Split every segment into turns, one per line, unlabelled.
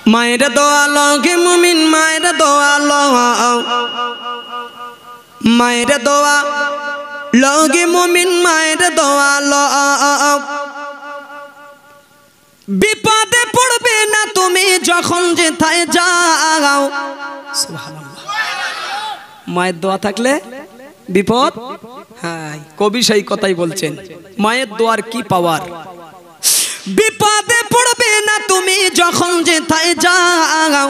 মায়ের দোয়া লগে মুমিন মায়ের দোয়া লও মায়ের দোয়া লগে মুমিন মায়ের দোয়া লও বিপদে পড়বে না তুমি যখন যেথায় যাও সুবহানাল্লাহ মায়ের দোয়া থাকলে বিপদ হ্যাঁ কবি সেই কথাই বলছেন মায়ের দোয়ার কি পাওয়ার বিপদে পড়বে না তুমি যখন যেথায় যাও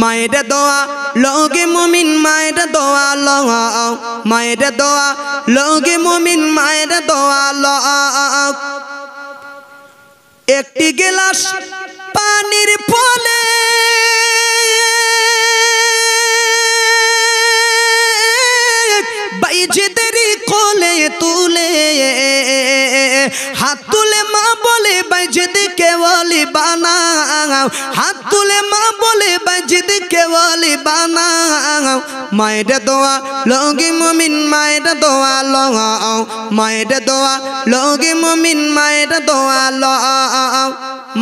মায়ের দোয়া লগে মুমিন মায়ের দোয়া লও মায়ের দোয়া লগে মুমিন মায়ের দোয়া লও একটি গ্লাস পানির ফলে বাইজিদেরই কোলে তুলে হাত তুলে মা বলে বাইজিদকে ওলি বানাও হাত তুলে মা বলে বাইজিদকে ওলি বানাও মায়ের দোয়া লগে মুমিন মায়ের দোয়া লও মায়ের দোয়া লগে মুমিন মায়ের দোয়া লও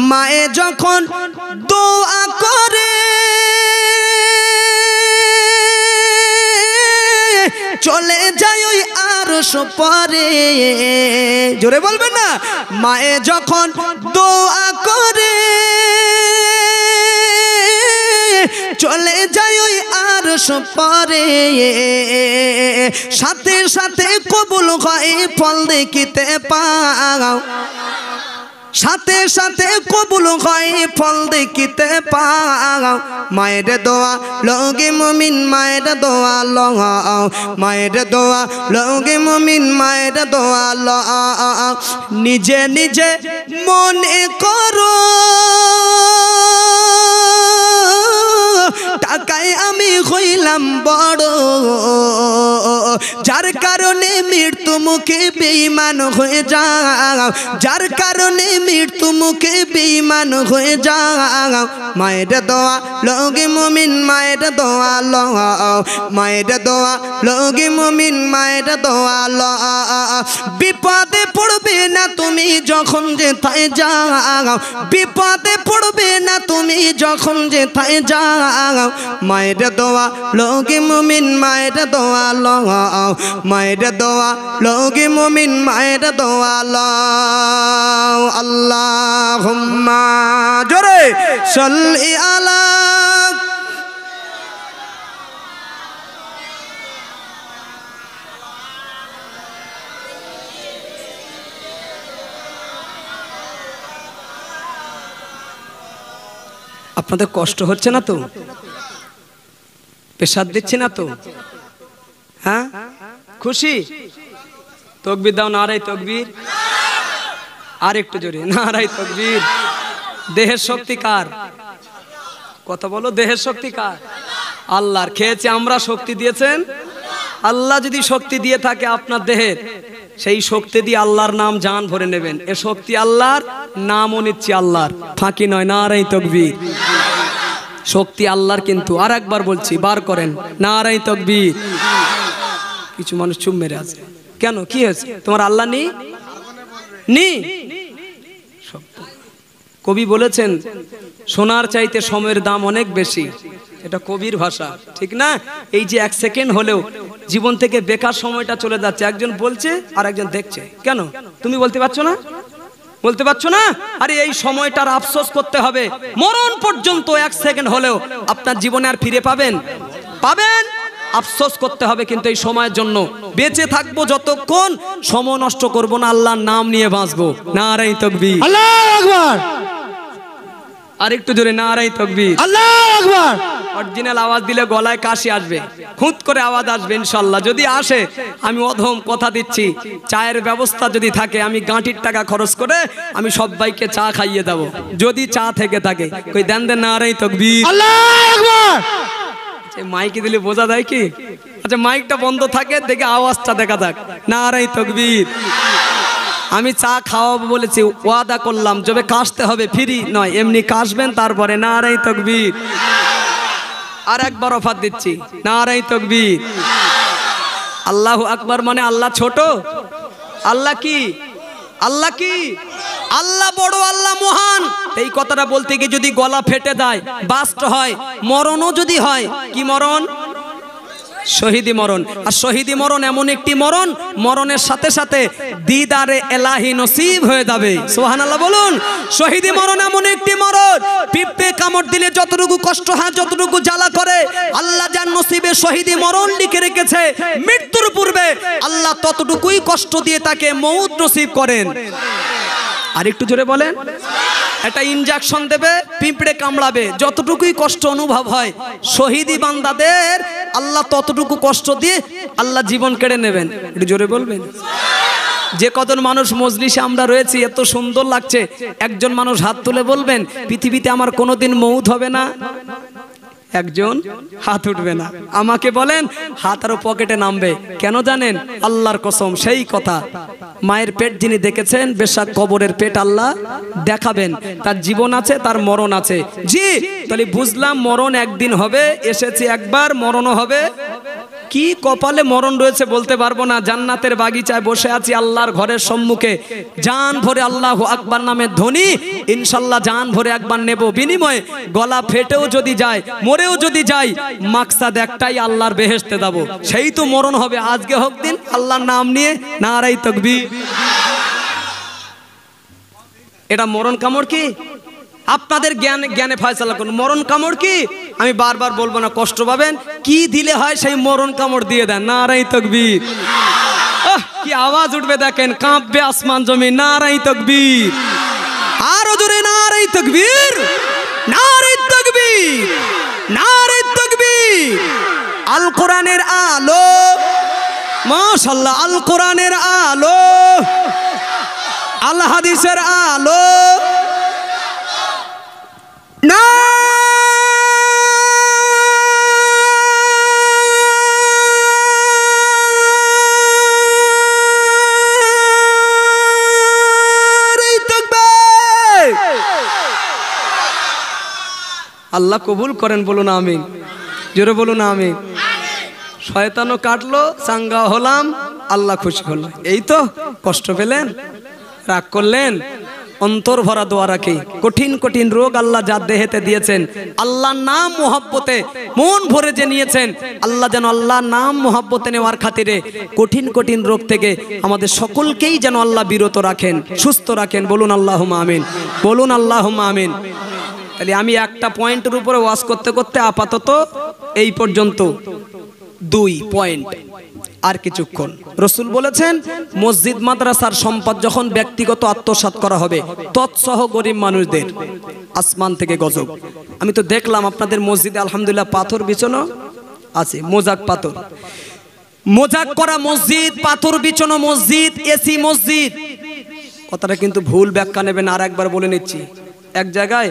মায়ে যখন দোয়া করে চলে যায় ওই আরশ পরে জোরে বলবেন না মায়ে যখন দোয়া করে চলে যায় ওই আরশ পরে সাথে সাথে কবুল হয় ফল দেখিতে পাও সাথে সাথে কবুল হয় ফল দেখিতে পাও মায়ের দোয়া লগে মুমিন মায়ের দোয়া লও মায়ের দোয়া লগে মুমিন মায়ের দোয়া লও নিজে নিজে মনে করো টাকায় আমি হইলাম বড় যার কারণে মৃত্যু মুখে বেঈমান হয়ে যাও যার কারণে মৃত্যু মুখে বেঈমান হয়ে যাও মায়ের দোয়া লগে মুমিন মায়ের দোয়া লও মায়ের দোয়া লগে মুমিন মায়ের দোয়া লও বিপদে পড়বে না তুমি যখন যেথায় যাও বিপদে পড়বে না তুমি যখন যেথায় যাও মায়ের দোয়া লগে মুমিন মায়ের দোয়া লও মায়ের দোয়া লগে মুমিন মায়ের দোয়া লও আল্লাহুম্মা জোরে সাল্লি আলা আপনাদের কষ্ট হচ্ছে না তো পেশাদ দিচ্ছে না তো হ্যাঁ খুশি তাকবীর দাও নারায়ে তাকবীর আর একটু জোরে নারায়ে তাকবীর দেহের শক্তি কার কথা বলো দেহের শক্তি কার আল্লাহর খেয়েছে আমরা শক্তি দিয়েছেন আল্লাহ যদি শক্তি দিয়ে থাকে আপনার দেহের সেই শক্তি দিয়ে আল্লাহর নাম জান ভরে নেবেন এ শক্তি আল্লাহর নামও নিচ্ছি আল্লাহর ফাঁকি নয় নারায়ে তাকবীর শক্তি আল্লাহর কিন্তু আর একবার বলছি বার করেন নারায়ে তাকবীর কিছু মানুষ চুপ মেরে আছে কেন কি হয়েছে তোমার আল্লাহ নি কবি বলেছেন সোনার চাইতে সময়ের দাম অনেক বেশি এটা কবির ভাষা ঠিক না এই যে এক সেকেন্ড হলেও জীবন থেকে বেকার সময়টা চলে যাচ্ছে একজন বলছে আর একজন দেখছে কেন তুমি বলতে পারছো না বলতে পারছো না আরে এই সময়টার আফসোস করতে হবে মরণ পর্যন্ত এক সেকেন্ড হলেও আপনার জীবনে আর ফিরে পাবেন আফসোস করতে হবে কিন্তু এই সময়ের জন্য বেঁচে থাকবো যতক্ষণ সময় নষ্ট করব না আল্লাহর নাম নিয়ে বাঁচবো নারায়ে তাকবীর আল্লাহু আকবার আর একটু জোরে নারায়ে তাকবীর আল্লাহু আকবার অরিজিনাল আওয়াজ দিলে গলায় কাশি আসবে খুঁত করে আওয়াজ আসবে ইনশাআল্লাহ যদি আসে আমি অধম কথা দিচ্ছি চায়ের ব্যবস্থা যদি থাকে আমি গাঁটির টাকা খরচ করে আমি সবাইকে চা খাইয়ে দেব যদি চা থেকে থাকে কই দেন নারায়ে তাকবীর আল্লাহু আকবার মাইকে দিলে বোঝা যায় কি আচ্ছা মাইকটা বন্ধ থাকে দেখে আওয়াজটা দেখা যাক নারায়ে তাকবীর আমি চা খাওয়াবো বলেছি ওয়াদা করলাম যবে কাশতে হবে ফ্রি নয় এমনি কাশবেন তারপরে নারায়ে তাকবীর আর একবার অফার দিচ্ছি নারায়ে তাকবীর আল্লাহু আকবার মানে আল্লাহ ছোট আল্লাহ কি আল্লাহ বড়, আল্লাহ মহান। এই কথাটা বলতে গিয়ে যদি গলা ফেটে যায়, বাস্ট হয়, মরণও যদি হয়, কি মরণ? শহীদি মরণ। আর শহীদি মরণ এমন একটি মরণ, মরণের সাথে সাথে দিদারে এলাহি নসিব হয়ে যাবে। সুবহানাল্লাহ বলুন। শহীদি মরণ এমন একটি মরণ, পিঁপড়ে কামড় দিলে যতটুকু কষ্ট হয়, যতটুকু জ্বালা করে, আল্লাহ যার নসিবে শহীদি মরণ লিখে রেখেছে, মৃত্যুর পূর্বে আল্লাহ ততটুকুই কষ্ট দিয়ে তাকে মউত নসিব করেন। আর একটু জোরে বলেন। একটা ইনজেকশন দেবে, পিঁপড়ে কামড়াবে, যতটুকুই কষ্ট অনুভব হয়, শহীদি বান্দাদের আল্লাহ ততটুকু কষ্ট দিয়ে আল্লাহ জীবন কেড়ে নেবেন। একটু জোরে বলবেন। যে কজন মানুষ মজলিসে আমরা রয়েছি, এত সুন্দর লাগছে, একজন মানুষ হাত তুলে বলবেন পৃথিবীতে আমার কোনোদিন মউত হবে না? একজন হাত উঠবে না। আমাকে বলেন, হাত আরো পকেটে নামবে। কেন জানেন? আল্লাহর কসম, সেই কথা, মায়ের পেট যিনি দেখেছেন, বেশাক কবরের পেট আল্লাহ দেখাবেন। তার জীবন আছে, তার মরণ আছে। জি, তাহলে বুঝলাম মরণ একদিন হবে, এসেছে একবার, মরণও হবে। কি কপালে মরণ রয়েছে বলতে পারবো না। জান্নাতের বাগিচায় বসে আছি আল্লাহর ঘরের সম্মুখে, জান ভরে আল্লাহু আকবার নামের ধ্বনি, ইনশাল্লাহ জান ভরে একবার নেব। বিনিময়ে গলা ফেটেও যদি যায়, মরেও যদি যাই, মাকসাদ একটাই, আল্লাহর বেহেশতে যাব। সেই তো মরণ হবে, আজকে হোক দিন, আল্লাহর নাম নিয়ে নারাই তাকবীর। এটা মরণ কামড় কি? আপনাদের জ্ঞানে ফয়সালা করুন। মরণ কামড় কি? আমি বারবার বলবো না, কষ্ট পাবেন। কি দিলে হয় সেই মরণ কামড় দিয়ে দেন। নারাই তাকবীর। কি আওয়াজ উঠবে দেখেন, কাঁপবে আসমান জমি। নারাই তাকবীর। আরো জোরে নারাই তাকবীর, নারাই তাকবীর, নারাই তাকবীর। আল কোরআনের আলো, মাশাআল্লাহ, আল কোরআনের আলো, আল হাদিসের আলো। না আল্লাহ কবুল করেন, বলুন আমিন। জোরে বলুন আমিন। শয়তানও কাটলো, চাঙ্গা হলাম, আল্লাহ খুশি হলো। এই তো, কষ্ট পেলেন, রাগ করলেন, অন্তর ভরা দোয়া রাখি। কঠিন কঠিন রোগ আল্লাহ যার দেহেতে দিয়েছেন, আল্লাহর নাম মোহাব্বতে মন ভরে যে নিয়েছেন, আল্লাহ যেন আল্লাহর নাম মোহাব্বতে নেওয়ার খাতিরে কঠিন কঠিন রোগ থেকে আমাদের সকলকেই যেন আল্লাহ বিরত রাখেন, সুস্থ রাখেন। বলুন আল্লাহুম্মা আমিন, বলুন আল্লাহুম্মা আমিন। তাহলে আমি একটা পয়েন্টের উপরে ওয়াজ করতে করতে আপাতত এই পর্যন্ত 2 পয়েন্ট। আর কিছুক্ষণ রাসূল বলেছেন, মসজিদ মাদ্রাসার সম্পদ যখন ব্যক্তিগত আত্মসাৎ করা হবে, তৎসহ গরিব মানুষদের, আসমান থেকে গজব। আমি তো দেখলাম আপনাদের মসজিদে আলহামদুলিল্লাহ পাথর বিছানো আছে, মোজাক পাথর, মোজাক করা মসজিদ, পাথর বিছানো মসজিদ, এসি মসজিদ। কথাটা কিন্তু ভুল ব্যাখ্যা নেবেন, আর একবার বলে নিচ্ছি। এক জায়গায়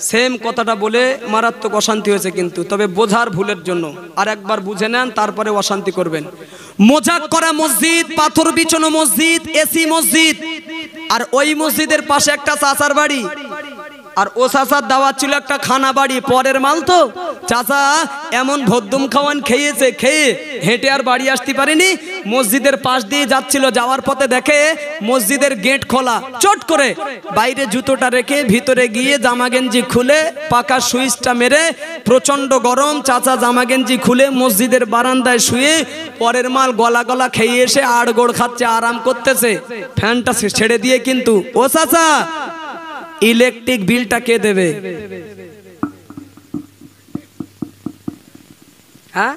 সেম কথাটা বলে মারাত্মক অশান্তি হয়েছে, কিন্তু তবে বোঝার ভুলের জন্য আর একবার বুঝে নেন, তারপরে অশান্তি করবেন। মোজাক করা মসজিদ, পাথর বিছানো মসজিদ, এসি মসজিদ। আর ওই মসজিদের পাশে একটা চাচার বাড়ি, আর ও চাচার দাওয়াত ছিল একটা খানা বাড়ি, পরের মাল তো। চাচা এমন ভদ্দুম খাওয়ান খেয়েছে, খেয়ে হেঁটে আর বাড়ি আসতে পারেনি। মসজিদের পাশ দিয়ে যাচ্ছিল, যাওয়ার পথে দেখে মসজিদের গেট খোলা, চট করে বাইরে জুতোটা রেখে ভিতরে গিয়ে জামা গেঞ্জি খুলে পাকা সুইচটা মেরে, প্রচন্ড গরম, চাচা জামা গেঞ্জি খুলে মসজিদের বারান্দায় শুয়ে পরের মাল গলা গলা খেয়ে এসে আড়গোড় খাচ্ছে, আরাম করতেছে, ফ্যানটা ছেড়ে দিয়ে। কিন্তু ও চাচা, ইলেকট্রিক বিলটা কে দেবে? হ্যাঁ,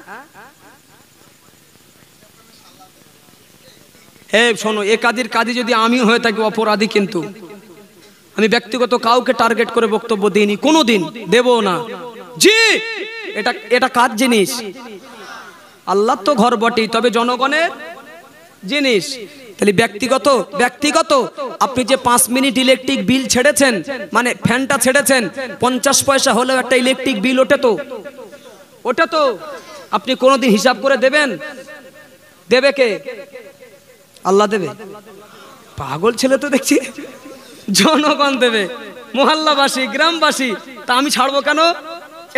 শোনো, এ কাজী যদি আমি হয়ে থাকি অপরাধী, কিন্তু আমি ব্যক্তিগত কাউকে টার্গেট করে বক্তব্য দিইনি, কোনোদিন দেব না। জি, এটা কার জিনিস? আল্লাহ তো ঘর বটেই, তবে জনগণের জিনিস। তাহলে ব্যক্তিগত আপনি যে 5 মিনিট ইলেকট্রিক বিল ছেড়েছেন, মানে ফ্যানটা ছেড়েছেন, 50 পয়সা হলেও একটা ইলেকট্রিক বিল ওটা তো আপনি কোনোদিন হিসাব করে দেবেন? দেবে কে? আল্লাহ দেবে? পাগল ছেলে তো দেখছি। জনগণ দেবে, মহল্লাবাসী, গ্রামবাসী। তা আমি ছাড়বো কেন?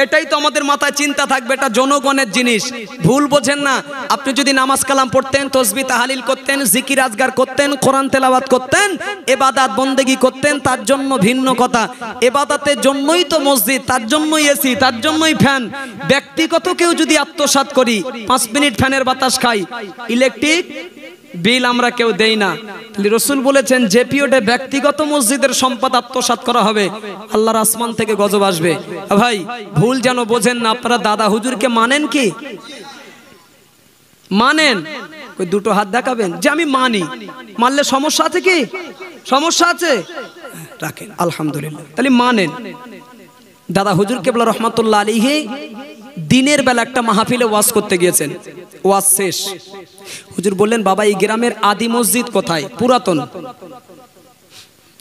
এটাই তো আমাদের মাথায় চিন্তা থাকবে, এটা জনগণের জিনিস, ভুল বোঝেন না। আপনি যদি নামাজ কালাম পড়তেন, তসবিহ তাহলিল করতেন, জিকির আজগার করতেন, কোরআন তেলাওয়াত করতেন, ইবাদত বন্দেগী করতেন, তার জন্য ভিন্ন কথা। ইবাদতের জন্যই তো মসজিদ, তার জন্যই এসি, তার জন্যই ফ্যান। ব্যক্তিগত কেউ যদি আত্মসাৎ করি, 5 মিনিট ফ্যানের বাতাস খাই, ইলেকট্রিক বিল আমরা কেউ দেই না, রাসূল বলেছেন যে পিরিয়ডে ব্যক্তিগত মসজিদের সম্পদ আত্মসাৎ করা হবে, আল্লাহর আসমান থেকে গজব আসবে। ভাই ভুল যেন বোঝেন না। আপনারা দাদা হুজুরকে মানেন কি? মানেন? ওই দুটো হাত দেখাবেন যে আমি মানি। মানলে সমস্যা আছে কি? সমস্যা আছে? রাখেন, আলহামদুলিল্লাহ। তাহলে মানেন। দাদা হুজুর কেবলা রহমাতুল্লাহ আলাইহি দিনের বেলা একটা মাহফিলে ওয়াজ করতে গিয়েছেন। ওয়াজ শেষ, হুজুর বললেন, বাবা এই গ্রামের আদি মসজিদ কোথায়? পুরাতন।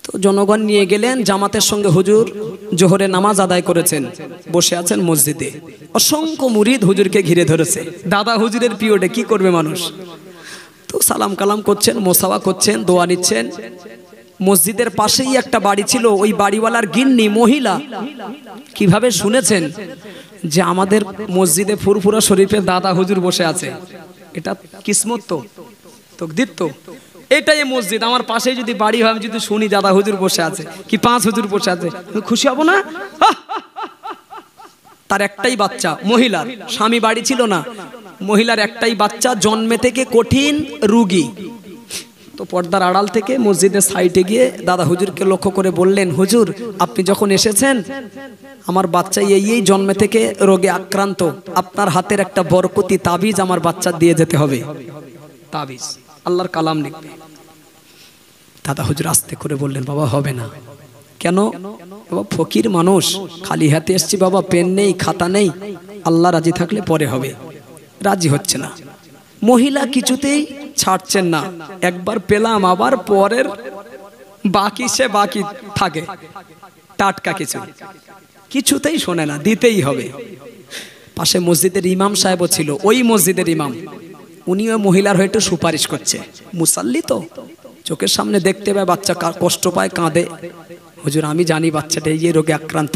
তো জনগণ নিয়ে গেলেন, জামাতের সঙ্গে হুজুর জোহরে নামাজ আদায় করেছেন, বসে আছেন মসজিদে। অসংখ্য মুরিদ হুজুরকে ঘিরে ধরেছে। দাদা হুজুরের পিরিয়ডে কি করবে মানুষ? তো সালাম কালাম করছেন, মোসাওয়া করছেন, দোয়া নিচ্ছেন। মসজিদের পাশেই একটা বাড়ি ছিল, ওই বাড়িওয়ালার গিন্নি মহিলা কিভাবে শুনেছেন যে আমাদের মসজিদে ফুরফুরা শরীফে দাদা হুজুর বসে আছে। এটা কিসমত তো, তকদির তো। এটাই মসজিদ, আমার পাশেই যদি বাড়ি হয়, আমি যদি শুনি দাদা হুজুর বসে আছে কি 5 হুজুর বসে আছে, খুশি হব না? তার একটাই বাচ্চা, মহিলার স্বামী বাড়ি ছিল না, মহিলার একটাই বাচ্চা, জন্মে থেকে কঠিন রোগী। তো পর্দার আড়াল থেকে মসজিদের সাইডে গিয়ে দাদা হুজুরকে লক্ষ্য করে বললেন, হুজুর আপনি যখন এসেছেন, আমার বাচ্চা এই জন্মে থেকে রোগে আক্রান্ত, আপনার হাতের একটা বরকতি তাবিজ আমার বাচ্চা দিয়ে যেতে হবে। তাবিজ আল্লাহর কালাম লিখবে। দাদা হুজুর আস্তে করে বললেন, বাবা হবে না। কেন? বাবা ফকির মানুষ, খালি হাতে এসছি বাবা, পেন নেই, খাতা নেই, আল্লাহ রাজি থাকলে পরে হবে। রাজি হচ্ছে না। মহিলা কিছুতেই ছাড়ছেন না। একবার পেলাম, আবার পরের বাকি সে বাকি থাকে, টাটকা কিছু কিছুতেই শোনে না, দিতেই হবে। পাশে মসজিদের ইমাম সাহেবও ছিল, ওই মসজিদের ইমাম, উনিও মহিলার হয়ে একটু সুপারিশ করছে। মুসাল্লি তো, চোখের সামনে দেখতে পায় বাচ্চা কষ্ট পায়, কাঁদে। হুজুর আমি জানি বাচ্চাটা এই রোগে আক্রান্ত,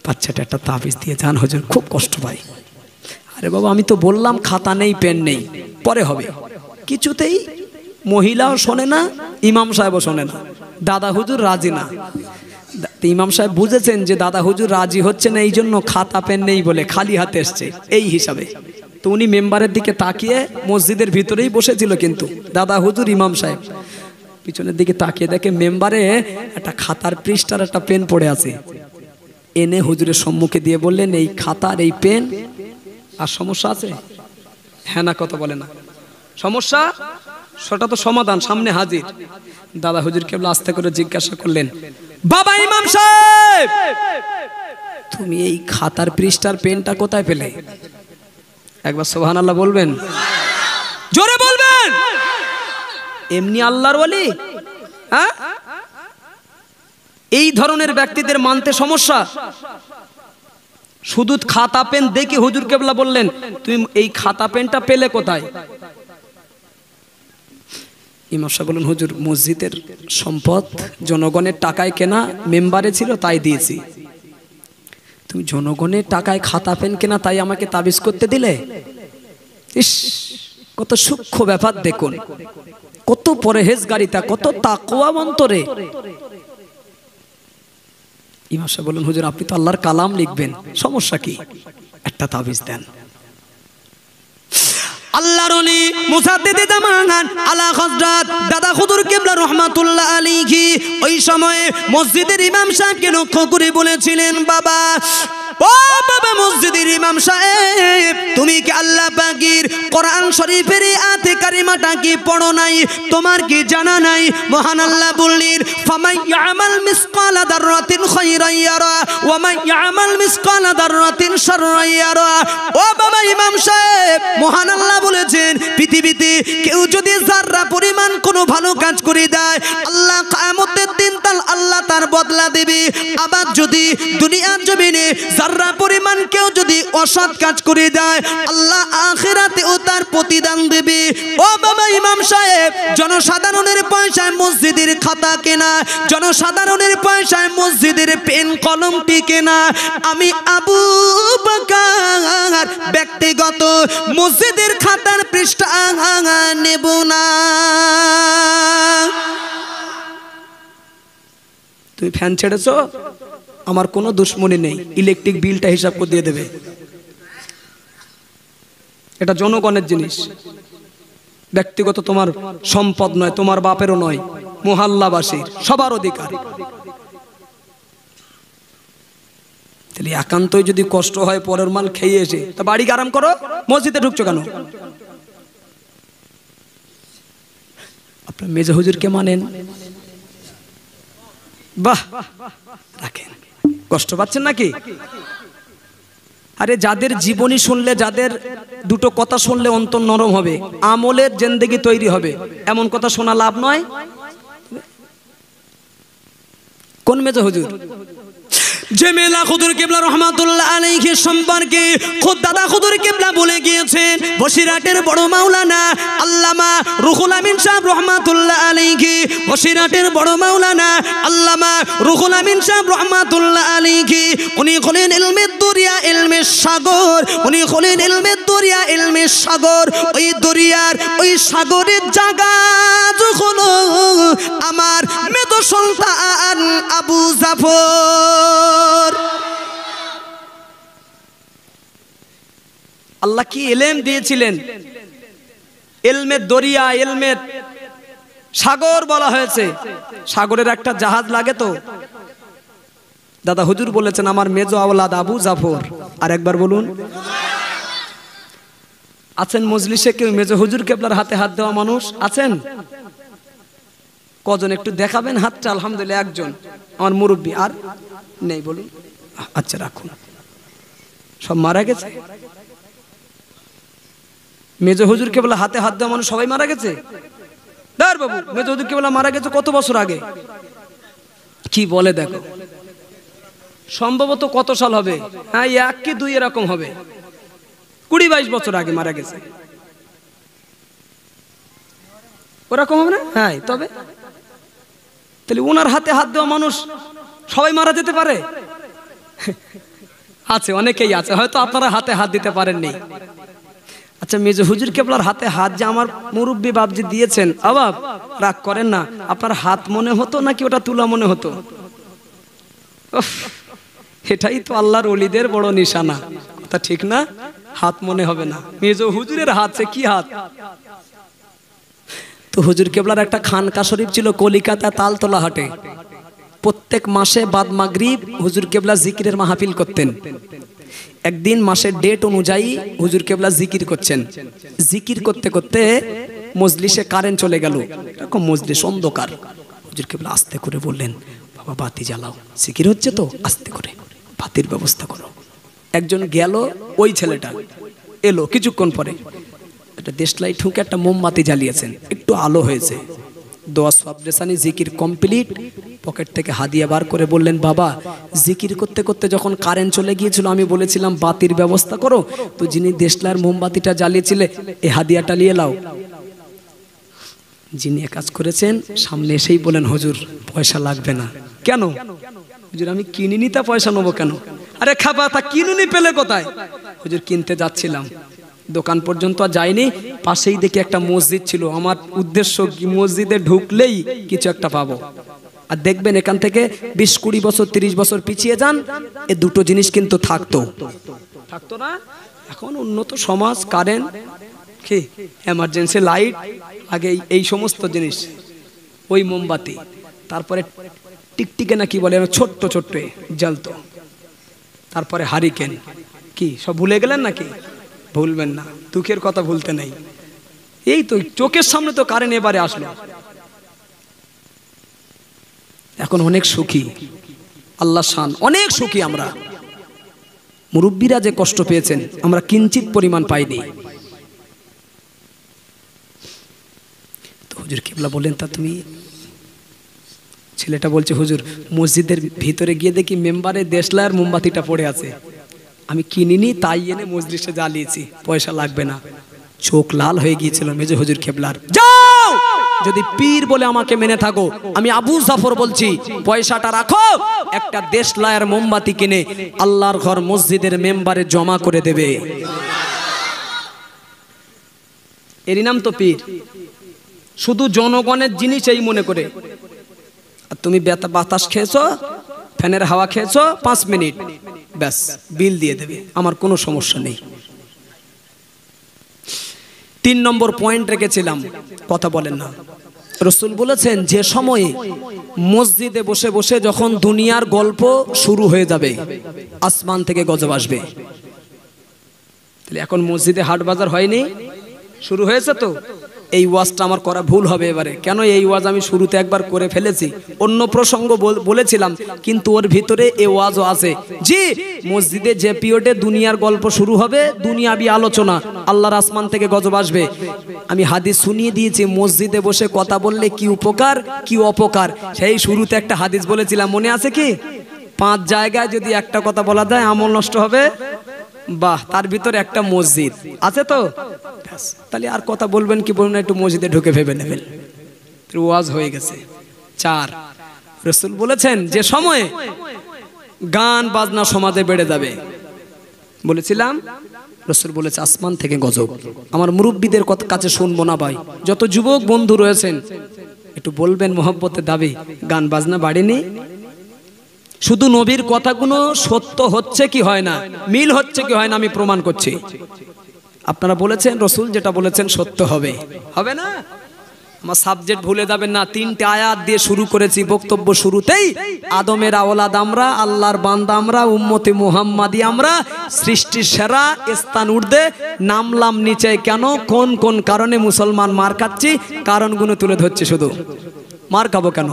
বাচ্চাটা একটা তাবিজ দিয়ে যান হুজুর, খুব কষ্ট পায়। আরে বাবা আমি তো বললাম খাতা নেই, পেন নেই, পরে হবে। কিছুতেই মহিলাও শোনে না, ইমাম সাহেবও শোনে না, দাদা হুজুর রাজি না। ইমাম সাহেব বুঝেছেন যে দাদা হুজুর রাজি হচ্ছে না, এই জন্য খাতা পেন নেই বলে খালি হাতে এসছে, এই হিসাবে। তো উনি মেম্বারের দিকে তাকিয়ে, মসজিদের ভিতরেই বসেছিল কিন্তু দাদা হুজুর, ইমাম সাহেব পিছনের দিকে তাকিয়ে দেখে মেম্বারে একটা খাতার পৃষ্ঠার একটা পেন পড়ে আছে। এনে হুজুরের সম্মুখে দিয়ে বললেন, এই খাতার এই পেন, আর সমস্যা আছে? হ্যাঁ না কত বলে না সমস্যা, সেটা তো সমাধান সামনে হাজির। দাদা হুজুর কেবল আস্তে করে জিজ্ঞাসা করলেন, বাবা ইমাম সাহেব তুমি এই খাতার পৃষ্ঠার পেনটা কোথায় পেলে? একবার সুবহানাল্লাহ বলবেন, জোরে বলবেন। এমনি আল্লাহর ওয়ালি, হ্যাঁ? এই ধরনের ব্যক্তিদের মানতে সমস্যা। শুধু খাতা পেন দেখে হুজুর কেবলা বললেন, তুমি এই খাতা পেনটা পেলে কোথায়? ইমাম সাহেব বললেন, হুজুর মসজিদের সম্পদ জনগণের টাকায় কেনা, মেম্বারে ছিল তাই দিয়েছি। তুমি জনগণের টাকায় খাতা পেন কেনা, তাই আমাকে তাবিজ করতে দিলে? ইস, কত সূক্ষ্ম ব্যাপার দেখুন, কত পরহেজগারিতা, কত তাকওয়া অন্তরে। ইমাম সাহেব বললেন, হুজুর আপনি তো আল্লাহর কালাম লিখবেন, সমস্যা কি? একটা তাবিজ দেন। আল্লাহর ওলি মুসাদ্দিদে জামান আলা হযরত দাদা হুজুর কিবলা রাহমাতুল্লাহ আলাইহি ওই সময়ে মসজিদের ইমাম সাহেবকে লক্ষ্য করে বলেছিলেন, বাবা ও বাবা মসজিদের ইমাম সাহেব, তুমি কি আল্লাহ পাকের কোরআন শরীফের আয়াতে কারিমাটা কি পড়ো নাই? তোমার কি জানা নাই? মহান আল্লাহ বললেন, ফামাই ইয়ামাল মিসকালা দাররাতিন খায়রান ইয়ারা ওয়া মান ইয়ামাল মিসকালা দাররাতিন শাররান ইয়ারা। ও বাবা ইমাম সাহেব, মহান আল্লাহ বলেছেন, পৃথিবীতে কেউ যদি যাররা পরিমাণ কোনো ভালো কাজ করে দেয়, আল্লাহ কিয়ামতের দিন আল্লাহ তাআলা
তার বদলা দিবি। আবার যদি দুনিয়ার জমিনে যারা পরিমাণ কেউ যদি অসৎ কাজ করে দেয় আল্লাহ আখিরাতেও তার প্রতিদান দেবে। ও বাবা ইমাম সাহেব, জনসাধারণের পয়সায় মসজিদের খাতা কেনা, জনসাধারণের পয়সায় মসজিদের পেন কলমটি কেনা, আমি আবু বকর ব্যক্তিগত মসজিদের খাতার পৃষ্ঠা নেব না।
তুমি ফ্যান ছেড়েছো, আমার কোনো দুশ্মনী নেই, ইলেকট্রিক বিলটা হিসাব করে দিয়ে দেবে। এটা জনগণের জিনিস, ব্যক্তিগত তোমার সম্পদ নয়, তোমার বাপেরও নয়, মোহাল্লাবাসীর সবার অধিকার। তাহলে একান্তই যদি কষ্ট হয় পরের মাল খেয়ে এসে, তা বাড়ি আরাম করো, মসজিদে ঢুকছো কেন? আপনার মেজো হুজুরকে মানেন, বাহ রাখেন, কষ্ট পাচ্ছেন নাকি? আরে যাদের জীবনী শুনলে, যাদের দুটো কথা শুনলে অন্তর নরম হবে, আমলের জিন্দেগি তৈরি হবে, এমন কথা শোনা লাভ নয়। কোন মেজো হুজুর?
জেমেলা খুদুর কিবলা রহমাতুল্লাহ আলাইহি সম্পর্কে খুদ দাদা খুদুর কিবলা বলে গিয়েছেন, বসিরহাটের বড় মাওলানা আল্লামা রুহুল আমিন সাহেব রহমাতুল্লাহ আলাইহি, বসিরহাটের বড় মাওলানা আল্লামা রুহুল আমিন সাহেব রহমাতুল্লাহ আলাইহি, উনি হলেন ইলমের দরিয়া, ইলমের সাগর, উনি হলেন ইলমের দরিয়া, ইলমের সাগর। ওই দরিয়ার ওই সাগরের জায়গা যখন আমার মেজ সন্তান আবু জাফর,
আল্লাহ কি ইলম দিয়েছিলেন, ইলমের দরিয়া, ইলমের সাগর বলা হয়েছে। সাগরের একটা জাহাজ লাগে তো। দাদা হুজুর বলেছেন আমার মেজো আওলাদ আবু জাফর। আর একবার বলুন। আছেন মজলিসে কেউ মেজো হুজুর কেবলার হাতে হাত দেওয়া মানুষ আছেন? কজন একটু দেখাবেন হাতটা? আলহামদুলিল্লাহ একজন, আমার মুরব্বী। আর নেই? বলুন। আচ্ছা রাখুন। সব মারা গেছে? মেজো হুজুর কেবলা হাতে হাত দেওয়া মানুষ সবাই মারা গেছে? দার বাবু, মেজো হুজুর কেবলা মারা গেছে কত বছর আগে? কি বলে দেখো, সম্ভবত কত সাল হবে? হ্যাঁ, 1 কি 2 এরকম হবে। 20-22 বছর আগে মারা গেছে। ওরকম হবে না? হ্যাঁ। তবে তাহলে ওনার হাতে হাত দেওয়া মানুষ সবাই মারা যেতে পারে? আছে, অনেকেই আছে, হয়তো আপনারা হাতে হাত দিতে পারেননি। আচ্ছা, মেজো হুজুর কেবলার হাতে হাত যে আমার মুরব্বী বাপজি দিয়েছেন, আবাব রাগ করেন না, আপনার হাত মনে হতো নাকি ওটা তুলা মনে হতো? এটাই তো আল্লাহর ওলিদের বড় নিশানা, কথা ঠিক না? হাত মনে হবে না, মেজো হুজুরের হাত, সে কি হাত। তো হুজুর কেবলার একটা খানকা শরীফ ছিল কলিকাতা তালতলা হাটে। প্রত্যেক মাসে বাদ মাগরিব হুজুর কেবলা জিকিরের মাহফিল করতেন। একদিন মাসের ডেট অনুযায়ী হুজুর কেবলা জিকির করছেন। জিকির করতে করতে মজলিসে কারেন্ট চলে গেল, এরকম মজলিস অন্ধকার। হুজুর কেবলা আস্তে করে বললেন, বাবা বাতি জ্বালাও, জিকির হচ্ছে তো, আস্তে করে বাতির ব্যবস্থা করো। একজন গেল, ওই ছেলেটা এলো কিছুক্ষণ পরে, একটা দেশলাই ঠুকে একটা মোমবাতি জ্বালিয়েছেন, একটু আলো হয়েছে। দোয়া সবরেসানি জিকির কমপ্লিট। পকেট থেকে হাদিয়া বার করে বললেন, বাবা জিকির করতে করতে যখন কারেন্ট চলে গিয়েছিল আমি বলেছিলাম বাতির ব্যবস্থা করো, তো যিনি দেশলার মোমবাতিটা জ্বালিয়েছিলে এই হাদিয়াটা নিয়ে লাও। যিনি কাজ করেছেন সামনে এসেই বলেন, হুজুর পয়সা লাগবে না। কেন? হুজুর আমি কিনিনি, তা পয়সা নেবো কেন? আরে খাবা, তা কিনুনি পেলে কোথায়? হুজুর কিনতে যাচ্ছিলাম, দোকান পর্যন্ত যায়নি, পাশেই দেখি একটা মসজিদ ছিল। আমার উদ্দেশ্য কি মসজিদে ঢুকলেই কিছু একটা পাবো। আর দেখবেন এখান থেকে 20-20 বছর 30 বছর পিছিয়ে যান, এ দুটো জিনিস কিন্তু থাকতো না। এখন উন্নত সমাজ, কারেন্ট, কি এমার্জেন্সি লাইট, আগে এই সমস্ত জিনিস, ওই মোমবাতি, তারপরে টিকটিকে না কি বলে ছোট্ট ছোট্ট জ্বলতো, তারপরে হারিকেন, কি সব ভুলে গেলেন নাকি? ভুলবেন না, দুঃখের কথা ভুলতে নেই। এই তো চোখের সামনে তো কারেন্ট এবারে আসলো। এখন অনেক সুখী, আল্লাহ শান, অনেক সুখী আমরা। মুরব্বীরা যে কষ্ট পেয়েছেন আমরা কিঞ্চিত পরিমাণ পাইনি। তো হুজুর কিবলা বললেন, তা তুমি ছেলেটা বলছে হুজুর মসজিদের ভিতরে গিয়ে দেখি মেম্বারে দেশলার মোমবাতিটা পড়ে আছে, আমি কিনিনি তাই এনে মজলিসে জ্বালিয়েছি, পয়সা লাগবে না। চোখ লাল হয়ে গিয়েছিল মেজে হুজুর কেবলার। যাও, যদি পীর বলে আমাকে মেনে থাকো, আমি আবু জাফর বলছি পয়সাটা রাখো, একটা দেশলার মোমবাতি কিনে আল্লাহর ঘর মসজিদের মেম্বারে জমা করে দেবে। এরই নাম তো পীর। শুধু জনগণের জিনিস এই মনে করে। আর তুমি বাতাস খেয়েছো, ফ্যানের হাওয়া খেয়েছো 5 মিনিট, ব্যাস বিল দিয়ে দেবে, আমার কোনো সমস্যা নেই। 3 নম্বর পয়েন্ট রেখেছিলাম, কথা বলেন না। রাসূল বলেছেন যে সময়ে মসজিদে বসে বসে যখন দুনিয়ার গল্প শুরু হয়ে যাবে, আসমান থেকে গজব আসবে। তাহলে এখন মসজিদে হাট বাজার হয়নি, শুরু হয়েছে তো। এই ওয়াজটা আমার করা ভুল হবে এবারে, কেন এই ওয়াজ আমি শুরুতে একবার করে ফেলেছি, অন্য প্রসঙ্গ বলেছিলাম, কিন্তু ওর ভিতরে এই ওয়াজও আছে। জি, মসজিদে যে পিরিয়ডে দুনিয়ার গল্প শুরু হবে, দুনিয়াবি আলোচনা, আল্লাহর আসমান থেকে গজব আসবে। আমি হাদিস শুনিয়ে দিয়েছি, মসজিদে বসে কথা বললে কি উপকার কি অপকার, সেই শুরুতে একটা হাদিস বলেছিলাম, মনে আছে কি? 5 জায়গায় যদি একটা কথা বলা যায় আমল নষ্ট হবে, বাহ, তার ভিতরে একটা মসজিদ আছে তো। তাহলে আর কথা বলবেন কি বলবেন, একটু মসজিদে ঢুকে ভেবে নেবেন, ওয়াজ হয়ে গেছে। 4, রাসূল বলেছেন যে সময়ে গান বাজনা সমাজে বেড়ে যাবে, বলেছিলাম রাসূল বলেছে আসমান থেকে গজব। আমার মুরব্বীদের কাছে শুনবো না ভাই, যত যুবক বন্ধু রয়েছেন একটু বলবেন মহব্বতের দাবি, গান বাজনা বাড়েনি। শুধু নবীর কথাগুলো সত্য হচ্ছে কি হয় না, মিল হচ্ছে কি হয় না, আমি প্রমাণ করছি। আপনারা বলেছেন রাসূল যেটা বলেছেন সত্য হবে, হবে না? আমার সাবজেক্ট ভুলে যাবেন না। 3টে আয়াত দিয়ে শুরু করেছি বক্তব্য শুরুতেই, আদমের আওলাদ আমরা, আল্লাহর বান্দা আমরা, উম্মতে মুহাম্মাদি আমরা, সৃষ্টির সেরা, স্থান ঊর্ধ্বে, নামলাম নিচে কেন, কোন কোন কারণে মুসলমান মার খাচ্ছি, কারণগুলো তুলে ধরছি। শুধু মার খাবো কেন?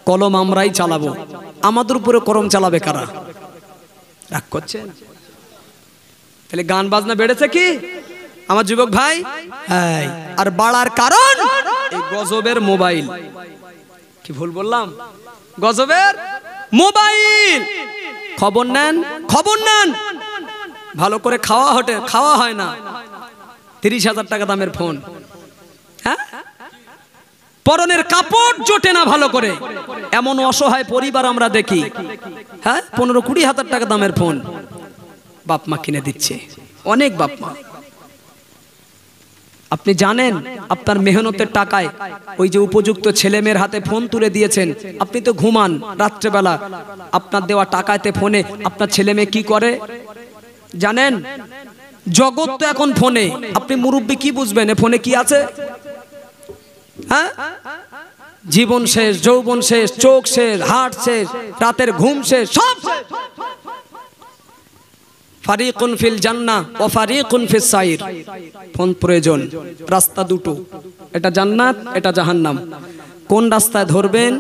কলম আমরাই চালাবো, আমাদের উপরে করম চালাবে কারা? রাগ করছেন? তাহলে গান বাজনা বেড়েছে কি আমার যুবক ভাই? হ্যাঁ, আর বাড়ার কারণ এই গজবের মোবাইল। কি ভুল বললাম? গজবের মোবাইল। খবর নেন, খবর নেন, ভালো করে খাওয়া হয় না, 30,000 টাকা দামের ফোন, হ্যাঁ, পরনের কাপড় জোটে না ভালো করে, এমন অসহায় পরিবার আমরা দেখি। হ্যাঁ, 15-20 হাজার টাকা দামের ফোন বাপ মা কিনে দিচ্ছে, অনেক বাপ মা। আপনি জানেন আপনার মেহনতের টাকায় ওই যে উপযুক্ত ছেলে মেয়ের হাতে ফোন তুলে দিয়েছেন, আপনি তো ঘুমান রাত্রেবেলা, আপনার দেওয়া টাকাতে ফোনে আপনার ছেলে মেয়ে কি করে জানেন? জগৎ তো এখন ফোনে, আপনি মুরব্বী কি বুঝবেন এ ফোনে কি আছে? হ্যাঁ, জীবন শেষ, যৌবন শেষ, চোখ শেষ, হাট শেষ, রাতের ঘুম শেষ, সব শেষ। ফারিকুন ফিল জান্নাহ ওয়া ফারিকুন ফিস সাইর। ফোন প্রয়োজন, রাস্তা দুটো, এটা জান্নাত এটা জাহান্নাম। কোন রাস্তায় ধরবেন,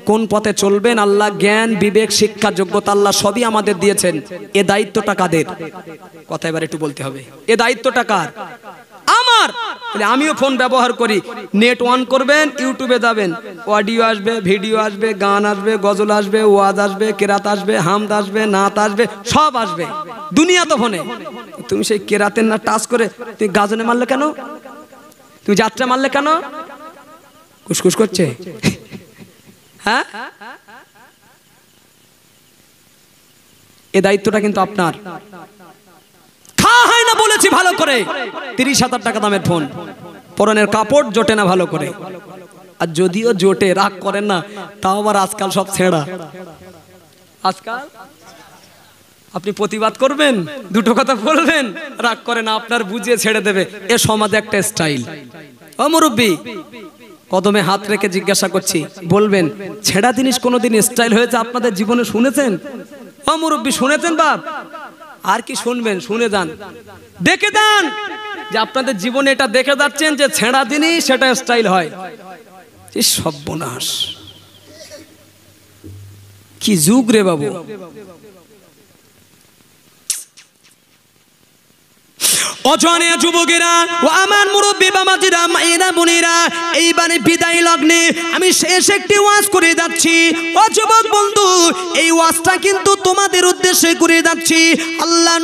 কোন পথে চলবেন, আল্লাহ জ্ঞান বিবেক শিক্ষা যোগ্যতা আল্লাহ সবই আমাদের দিয়েছেন। এ দায়িত্বটা কাদের? কথা এবার একটু বলতে হবে, এ দায়িত্বটা কার? আমার। তাহলে আমিও ফোন ব্যবহার করি, নেট অন করবেন, ইউটিউবে যাবেন, অডিও আসবে, ভিডিও আসবে, গান আসবে, গজল আসবে, ওয়াজ আসবে, কেরাত আসবে, হামদ আসবে, নাত আসবে, সব আসবে, দুনিয়া তো ফোনে। তুমি সেই কেরাতের না টাচ করে তুমি গাজনে মারলে কেন? তুমি যাত্রা মারলে কেন? কুসকুস করছে, হ্যাঁ? এ দায়িত্বটা কিন্তু আপনার। খাওয়া হয় না বলেছি ভালো করে, 30,000 টাকা দামের ফোন, পরনের কাপড় জোটে না ভালো করে। আর যদিও জোটে, রাগ করেন না, তাও আবার আজকাল সব ছেঁড়া। আজকাল আপনি প্রতিবাদ করবেন, দুটো কথা বলবেন, রাগ করে না, আপনার বুঝিয়ে ছেড়ে দেবে। এ সমাজে একটা স্টাইল। ও মুরব্বী, কদমে হাত রেখে জিজ্ঞাসা করছি, বলবেন ছেঁড়া জিনিস কোনোদিন স্টাইল হয়েছে আপনাদের জীবনে শুনেছেন? ও মুরব্বী, শুনেছেন বাপ? আর কি শুনবেন? শুনে যান, দেখে যান যে আপনাদের জীবনে এটা দেখে যাচ্ছেন যে ছেঁড়া জিনিস সেটা স্টাইল হয়। সর্বনাশ, কি যুগ রে বাবু।
অজনে যুবকেরা ও আমার মুরব্বী বাবাজিরা মায়েরা বোনেরা, এইবারে বিদায় লগ্নে আমি শেষ একটি ওয়াজ করে যাচ্ছি। ও যুবক বন্ধু, এই ওয়াজটা কিন্তু তোমাদের উদ্দেশ্যে করে যাচ্ছি। আল্লাহ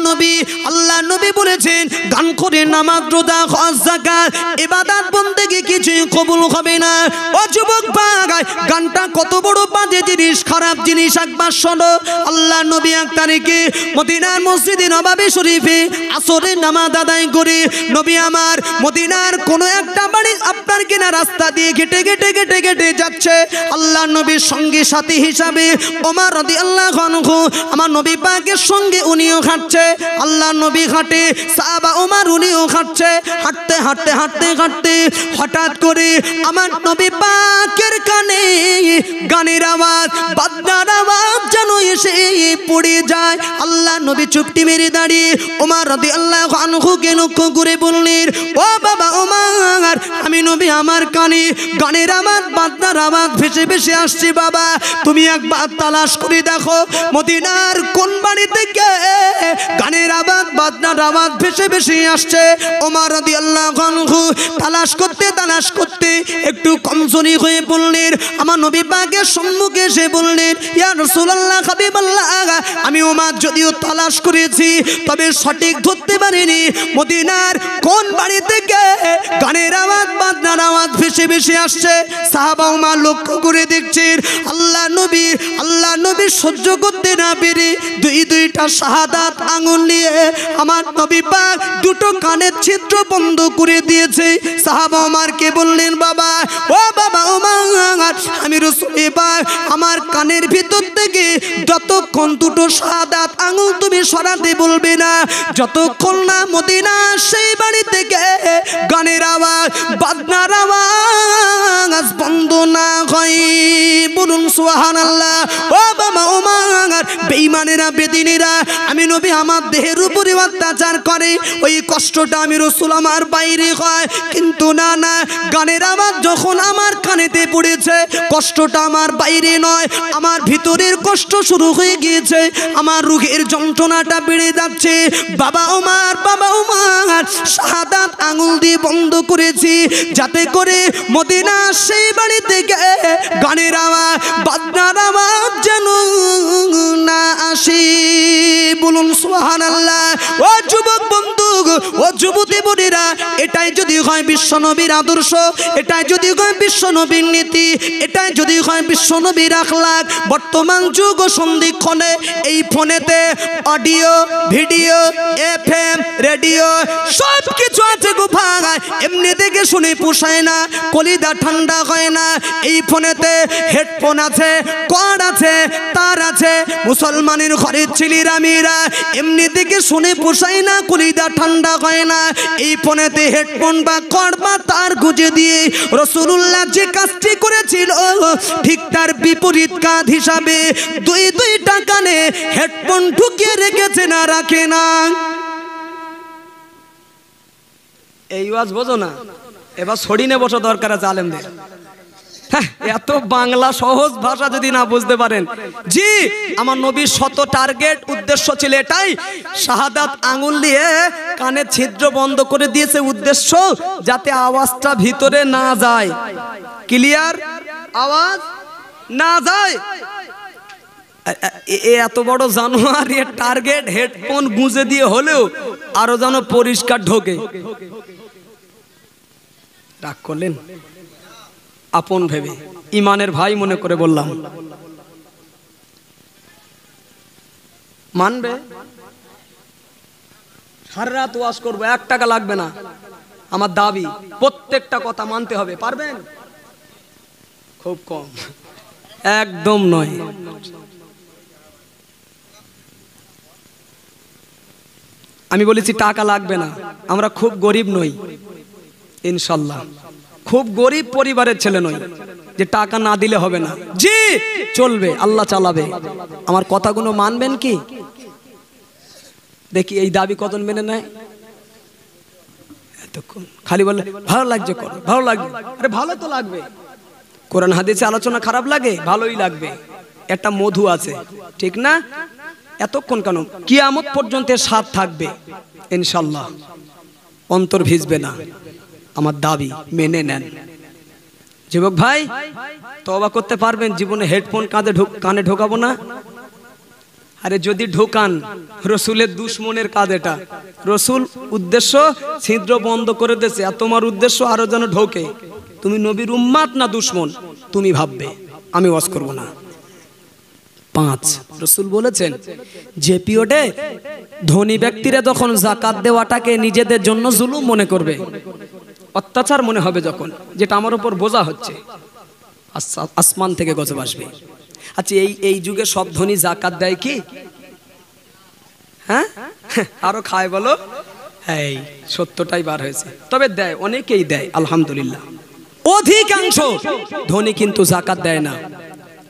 নবী বলেছেন, গান করে নামাজ রোজা হজ যাকাত ইবাদত বন্দেগী কিছুই কবুল হবে না। ও যুবক ভাই, গানটা কত বড় বাজে জিনিস, খারাপ জিনিস। একবার শোনো, আল্লাহ নবী এক তারিখে মদিনার মসজিদে নববী শরীফে আসরের নামাজ আদায় করে নবী আমার মদিনার কোনো একটা বাড়ি আপনার কিনা রাস্তা দিয়ে হেঁটে যাচ্ছে। আল্লাহ নবীর সঙ্গে সাথী হিসাবে ওমর রাদিয়াল্লাহু আনহু আমার নবী পাকের সঙ্গে উনিও হাঁটছে। আল্লাহ নবী হাঁটে, সাহাবা ওমর উনিও হাঁটছে। হাঁটতে হঠাৎ করে আমার নবী পাকের কানে গানের আওয়াজ, বাজনার আওয়াজ যেন এসে পড়ে যায়। আল্লাহ নবী চুপটি মেরে দাঁড়িয়ে ওমর রাদিয়াল্লাহু আনহুকে লক্ষ্য করে বললেন, ও বাবা ওমর, আমি নবী আমার কানে গানের আওয়াজ বাজনার আওয়াজ ভেসে আসছে। বাবা তুমি একবার তালাশ করে দেখো মদিনার কোন বাড়ি থেকে গানের আওয়াজ বাজনার আওয়াজ ভেসে আসছে। ওমর রাদিয়াল্লাহু আনহু তালাশ করতে একটু কমজোরি হয়ে বললেন, আমার নবী পাকের সম্মুখে এসে বললেন, ইয়া রাসূলুল্লাহ হাবিবাল্লাহ, আমি ওমর যদিও তালাশ করেছি তবে সঠিক ধরতে পারিনি মদিনার কোন বাড়ি থেকে গানের আওয়াজ বাজনার আওয়াজ ভেসে আসছে। সাহাবা ওমর লক্ষ্য করে দেখছেন আল্লাহ নবী সহ্য করতে না পেরে দুইটা শাহাদাত আঙ্গুল নিয়ে আমার নবী পাক দুটো কানের ছিদ্র বন্ধ করে দিয়েছে। সাহাবা ওমরকে বললেন, বাবা ওমর, আমি রাসূল পাক আমার কানের ভিতর থেকে যতক্ষণ দুটো শাহাদাত আঙ্গুল তুমি সরাতে বলবে না, যতক্ষণ না মদিনা সেই বাড়ি থেকে গানের আওয়াজ বাজনার আওয়াজ বন্ধ না হয়। বলুন সুবহানাল্লাহ। ও বাবা ওমর, বেঈমানেরা বেদিনেরা আমি নবী আমার দেহের উপরে অত্যাচার করে, ওই কষ্টটা আমি রাসূল আমার বাইরে হয়, কিন্তু না গানের আওয়াজ যখন আমার কানেতে পড়েছে কষ্টটা আমার বাইরে নয়, আমার ভিতরের কষ্ট শুরু হয়ে গিয়েছে, আমার রুহের যন্ত্রণাটা বেড়ে যাচ্ছে। বাবা ওমর শাহাদাত আঙ্গুল দিয়ে বন্ধ করেছি যাতে করে মদিনা সেই বাড়ি থেকে গানের আওয়াজ বাজনার আওয়াজ যেন না আসে। বলুন সুবহানাল্লাহ। ও যুবক বন্ধু, ও যুবতী বোনেরা, এটাই যদি হয় বিশ্বনবীর আদর্শ, এটাই যদি হয় বিশ্বনবীর নীতি, এটাই যদি হয় বিশ্বনবীর আখলাক, বর্তমান যুগ সন্ধিক্ষণে এই ফোনেতে অডিও ভিডিও FM রেডিও সব কিছু আছে গো ভাই, এমনি দেখে শুনে পোষায় না, কলিদা ঠান্ডা হয় না। এই ফোনেতে হেডফোন আছে, কর্ড আছে, তার আছে, মুসলমানের ঘরের ছেলেরা মেয়েরা এমনি দেখে শুনে পোষায় না, কলিদা ঠান্ডা হয় না। এই ফোনেতে হেডফোন বা কর্ড বা তার গুঁজে দিয়ে রাসূলুল্লাহ যে কাজটি করেছিল ঠিক তার বিপরীত কাজ হিসাবে দুইটা কানে হেডফোন ঢুকিয়ে রেখেছে না, রাখে না।
এই ওয়াজ বোঝো না, এবার ছড়িনে বসা দরকার আছে আলেমদের। এত বাংলা সহজ ভাষা যদি না বুঝতে পারেন। জি, আমার নবীর শত টার্গেট উদ্দেশ্য ছিল এটাই, শাহাদাত আঙ্গুল দিয়ে কানের ছিদ্র বন্ধ করে দিয়েছে, উদ্দেশ্য যাতে আওয়াজটা ভিতরে না যায়, ক্লিয়ার আওয়াজ না যায়। এত বড় জানোয়ার এর টার্গেট হেডফোন গুঁজে দিয়ে হলেও আরো যেন পরিষ্কার ঢোকে। রাগ করলেন? আপন ভেবে ইমানের ভাই মনে করে বললাম, মানবে? সারা রাত ওয়াজ করবো, 1 টাকা লাগবে না, আমার দাবি প্রত্যেকটা কথা মানতে হবে। পারবেন? খুব কম, একদম নয়। আমি বলেছি টাকা লাগবে না, আমরা খুব গরিব নই ইনশাল্লাহ, খুব গরিব পরিবারের ছেলে নই যে টাকা না দিলে হবে না। জি, চলবে, আল্লাহ চালাবে। আমার কথাগুলো মানবেন কি? দেখি এই দাবি কতজন মেনে নেয়। এতক্ষণ খালি বললে ভালো লাগছে, ভালো লাগবে, আরে ভালো তো লাগবে। কোরআন হাদিসে আলোচনা খারাপ লাগে? ভালোই লাগবে। একটা মধু আছে, ঠিক না? এতক্ষণ কেন, কিয়ামত পর্যন্ত স্বাদ থাকবে ইনশাল্লাহ, অন্তর ভিজবে না, আমার দাবি মেনে নেন। যুবক ভাই তওবা করতে পারবেন? জীবনে হেডফোন কানে ঢোকাবো না। আরে যদি ঢোকান, রসুলের দুশ্মনের কাজ এটা। রসুল উদ্দেশ্য ছিদ্র বন্ধ করে দিয়েছে, আর তোমার উদ্দেশ্য আরো যেন ঢোকে। তুমি নবীর উম্মাত না দুশ্মন, তুমি ভাববে, আমি ওয়াজ করব না। 5 রসুল বলেছেন যে পিরিয়ডে ধনী ব্যক্তিরা যখন যাকাত দেওয়াটাকে নিজেদের জন্য জুলুম মনে করবে, অত্যাচার মনে হবে, যখন যেটা আমার উপর বোঝা হচ্ছে, আসমান থেকে গজব আসবে। আচ্ছা এই যুগে সব ধনী যাকাত দেয় কি? হ্যাঁ, আরো খায় বলো? এই সত্যটাই বার হয়েছে, তবে দেয়, অনেকেই দেয় আলহামদুলিল্লাহ। অধিকাংশ ধনী কিন্তু যাকাত দেয় না।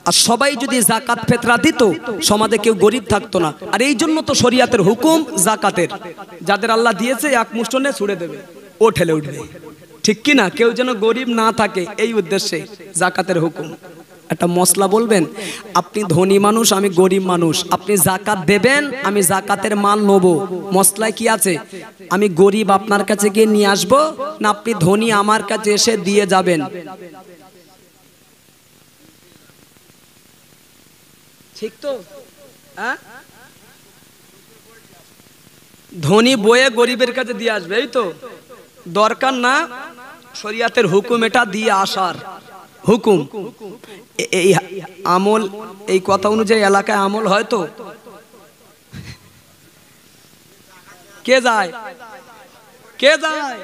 আর সবাই যদি যাকাত ফিতরা দিত, সমাজে কেউ গরিব থাকতো না। আর এই জন্য তো শরীয়তের হুকুম যাকাতের, যাদের আল্লাহ দিয়েছে এক মুষ্টনে ছুড়ে দেবে, ও ঠেলে উঠবে, ঠিক কি না? কেউ যেন গরিব না থাকে, এই উদ্দেশ্যে যাকাতের হুকুম। একটা মশলা বলবেন, আপনি ধনী মানুষ, আমি গরিব মানুষ, আপনি যাকাত দেবেন, আমি যাকাতের মাল নেবো। মশলায় কি আছে? আমি গরিব আপনার কাছে গিয়ে নিয়ে আসবো, না আপনি ধনী আমার কাছে এসে দিয়ে যাবেন? ঠিক তো? হ্যাঁ, ধনী বয়ে গরিবের কাছে দিয়ে আসবে, এই তো দরকার না। শরীয়তের হুকুম এটা, দিয়ে আসার হুকুম। এই আমল, এই কথা অনুযায়ী এলাকায় আমল হয় তো? কে যায়? কে যায়?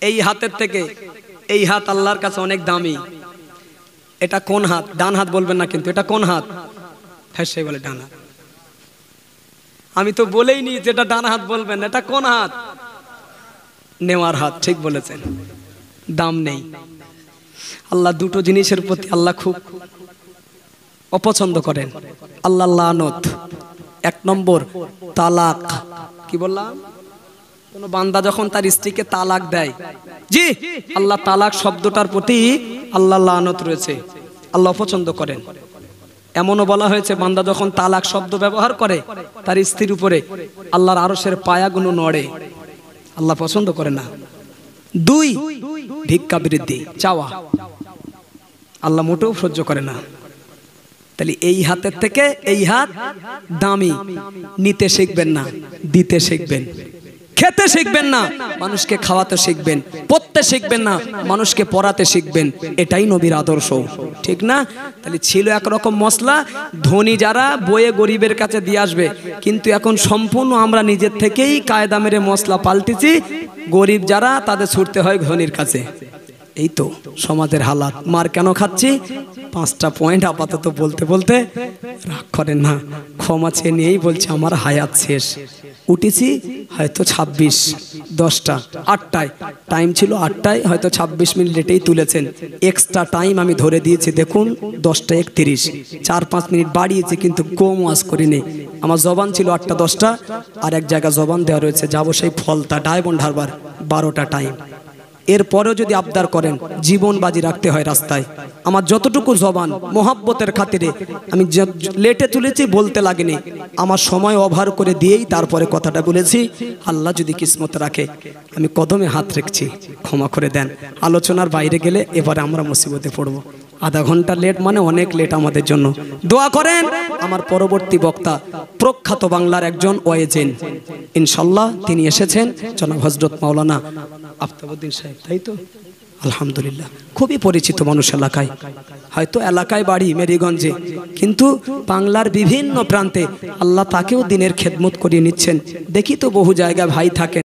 এই হাতের থেকে এই হাত আল্লাহর কাছে অনেক দামি। এটা কোন হাত? ডান হাত বলবেন না কিন্তু, এটা কোন হাত? হ্যাঁ, সে বলে ডান হাত। আমি তো বলেই নি যেটা ডান হাত বলবেন, এটা কোন হাত? নেওয়ার হাত। ঠিক বলেছেন, দাম নেই। আল্লাহ দুটো জিনিসের প্রতি আল্লাহ খুব অপছন্দ করেন, আল্লাহ লানত। 1 নম্বর তালাক। কি বললাম? কোন বান্দা যখন তার স্ত্রীকে তালাক দেয়, জি আল্লাহ তালাক শব্দটার প্রতি আল্লাহ লানত রয়েছে, আল্লাহ অপছন্দ করেন। এমনও বলা হয়েছে, বান্দা যখন তালাক শব্দ ব্যবহার করে তার স্ত্রীর উপরে, আল্লাহর আরশের পায়াগুলো নড়ে, আল্লাহ পছন্দ করে না। 2 ভিক্ষা বৃদ্ধি, চাওয়া, আল্লাহ মোটেও সহ্য করে না। তাহলে এই হাতের থেকে এই হাত দামি। নিতে শিখবেন না, দিতে শিখবেন। খেতে শিখবেন না, মানুষকে খাওয়াতে শিখবেন। পড়তে শিখবেন না, মানুষকে পড়াতে শিখবেন। এটাই নবীর আদর্শ, ঠিক না? তাহলে ছিল একরকম মশলা, ধনী যারা বয়ে গরিবের কাছে দিয়ে আসবে, কিন্তু এখন সম্পূর্ণ আমরা নিজের থেকেই কায়দা মেরে মশলা পাল্টেছি। গরিব যারা, তাদের ছুটতে হয় ধনীর কাছে। এই তো সমাজের হালাত। মার কেন খাচ্ছি? 5টা পয়েন্ট আপাতত বলতে বলতে রাগ করেন না, ক্ষমা চেয়ে নিয়েই বলছি, আমার হায়াত শেষ। উঠেছি হয়তো 26, 10টা, 8টায় টাইম ছিল, 8টায় হয়তো 26 মিনিট লেটেই তুলেছেন। এক্সট্রা টাইম আমি ধরে দিয়েছি, দেখুন 10টা 31, 4-5 মিনিট বাড়িয়েছি, কিন্তু কম ওয়াজ করিনি। আমার জবান ছিল 8টা 10টা, আর এক জায়গায় জবান দেওয়া রয়েছে, যাবো সেই ফলতা ডায়মন্ড হারবার 12টা টাইম। এরপরেও যদি আবদার করেন, জীবন বাজি রাখতে হয় রাস্তায়। আমার যতটুকু জবান মোহাব্বতের খাতিরে আমি লেটে তুলেছি, বলতে লাগেনি, আমার সময় ওভার করে দিয়েই তারপরে কথাটা বলেছি। আল্লাহ যদি কিসমত রাখে, আমি কদমে হাত রেখেছি, ক্ষমা করে দেন। আলোচনার বাইরে গেলে এবারে আমরা মুসিবতে পড়ব। আধা ঘন্টা লেট মানে অনেক লেট আমাদের জন্য। দোয়া করেন আমার পরবর্তী বক্তা, প্রখ্যাত বাংলার একজন ওয়াইজেন, ইনশাল্লাহ তিনি এসেছেন, জনাব হযরত মাওলানা আফতাবউদ্দিন সাহেব, তাই তো? আলহামদুলিল্লাহ, খুবই পরিচিত মানুষ এলাকায়, হয়তো এলাকায় বাড়ি মেরিগঞ্জে, কিন্তু বাংলার বিভিন্ন প্রান্তে আল্লাহ তাকেও দিনের খেদমত করিয়ে নিচ্ছেন। দেখি তো বহু জায়গায় ভাই থাকেন।